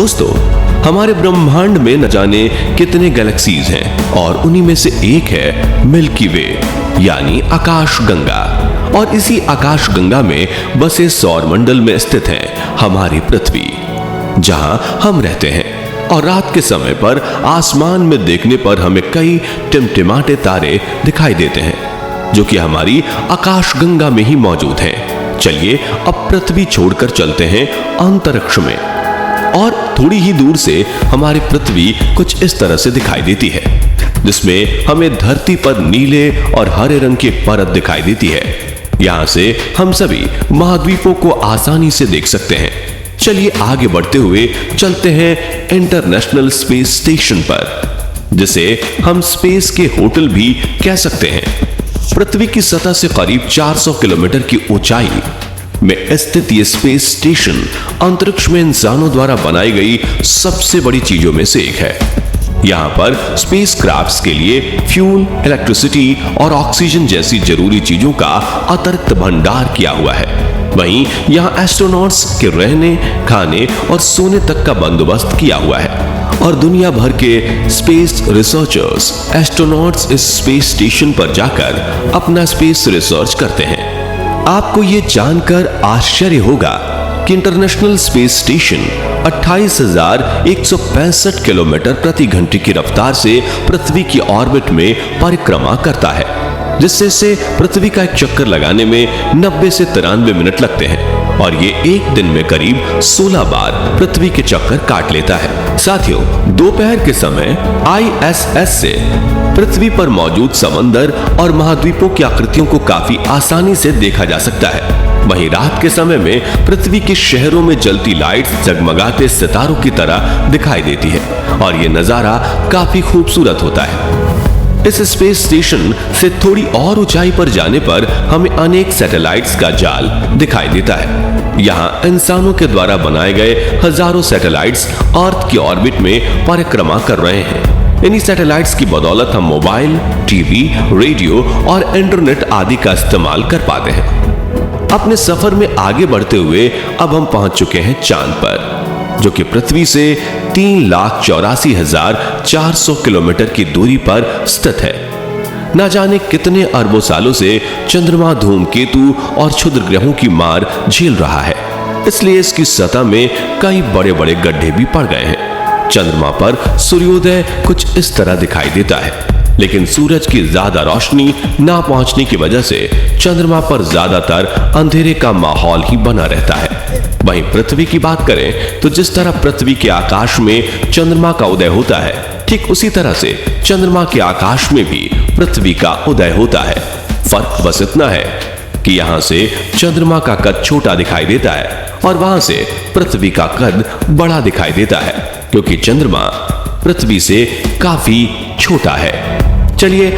दोस्तों, हमारे ब्रह्मांड में न जाने कितने गैलेक्सीज हैं और उन्हीं में से एक है मिल्की वे यानी आकाश गंगा। और इसी आकाश गंगा में बसे सौर मंडल में स्थित है हमारी पृथ्वी, जहां हम रहते हैं। और रात के समय पर आसमान में देखने पर हमें कई टिमटिमाते तारे दिखाई देते हैं, जो कि हमारी आकाश गंगा में ही मौजूद हैं। चलिए अब पृथ्वी छोड़कर चलते हैं अंतरिक्ष में। और थोड़ी ही दूर से हमारी पृथ्वी कुछ इस तरह से दिखाई देती है, जिसमें हमें धरती पर नीले और हरे रंग की परत दिखाई देती है। यहां से हम सभी महाद्वीपों को आसानी से देख सकते हैं। चलिए आगे बढ़ते हुए चलते हैं इंटरनेशनल स्पेस स्टेशन पर, जिसे हम स्पेस के होटल भी कह सकते हैं। पृथ्वी की सतह से करीब 400 किलोमीटर की ऊंचाई में स्थित ये स्पेस स्टेशन अंतरिक्ष में इंसानों द्वारा बनाई गई सबसे बड़ी चीजों में से एक है। यहाँ पर स्पेस क्राफ्ट्स के लिए फ्यूल, इलेक्ट्रिसिटी और ऑक्सीजन जैसी जरूरी चीजों का अतिरिक्त भंडार किया हुआ है। वहीं यहाँ एस्ट्रोनॉट्स के रहने, खाने और सोने तक का बंदोबस्त किया हुआ है। और दुनिया भर के स्पेस रिसर्चर्स, एस्ट्रोनॉट्स इस स्पेस स्टेशन पर जाकर अपना स्पेस रिसर्च करते हैं। आपको ये जानकर आश्चर्य होगा कि इंटरनेशनल स्पेस स्टेशन 28,165 किलोमीटर प्रति घंटे की रफ्तार से पृथ्वी की ऑर्बिट में परिक्रमा करता है, जिससे इसे पृथ्वी का एक चक्कर लगाने में 90 से 93 मिनट लगते हैं। और ये एक दिन में करीब 16 बार पृथ्वी के चक्कर काट लेता है। साथियों, दोपहर के समय ISS से पृथ्वी पर मौजूद समंदर और महाद्वीपों की आकृतियों को काफी आसानी से देखा जा सकता है। वहीं रात के समय में पृथ्वी के शहरों में जलती लाइट्स जगमगाते सितारों की तरह दिखाई देती है और ये नजारा काफी खूबसूरत होता है। इस स्पेस स्टेशन से थोड़ी और ऊंचाई पर जाने पर हमें अनेक सैटेलाइट्स का जाल दिखाई देता है। यहाँ इंसानों के द्वारा बनाए गए हजारों सैटेलाइट्स अर्थ की ऑर्बिट में परिक्रमा कर रहे हैं। इन्हीं सैटेलाइट्स की बदौलत हम मोबाइल, टीवी, रेडियो और इंटरनेट आदि का इस्तेमाल कर पाते हैं। अपने सफर में आगे बढ़ते हुए अब हम पहुंच चुके हैं चांद पर, जो कि पृथ्वी से 3,84,400 किलोमीटर की दूरी पर स्थित है। ना जाने कितने अरबों सालों से चंद्रमा धूमकेतु और क्षुद्र ग्रहों की मार झेल रहा है, इसलिए इसकी सतह में कई बड़े बड़े गड्ढे भी पड़ गए हैं। चंद्रमा पर सूर्योदय कुछ इस तरह दिखाई देता है, लेकिन सूरज की ज्यादा रोशनी ना पहुंचने की वजह से चंद्रमा पर ज्यादातर अंधेरे का माहौल ही बना रहता है। वहीं पृथ्वी की बात करें तो जिस तरह पृथ्वी के आकाश में चंद्रमा का उदय होता है, ठीक उसी तरह से चंद्रमा के आकाश में भी पृथ्वी का उदय होता है। फर्क बस इतना है कि यहां से चंद्रमा का कद छोटा दिखाई देता है और वहां से पृथ्वी का कद बड़ा दिखाई देता है, क्योंकि चंद्रमा पृथ्वी से काफी छोटा है। चलिए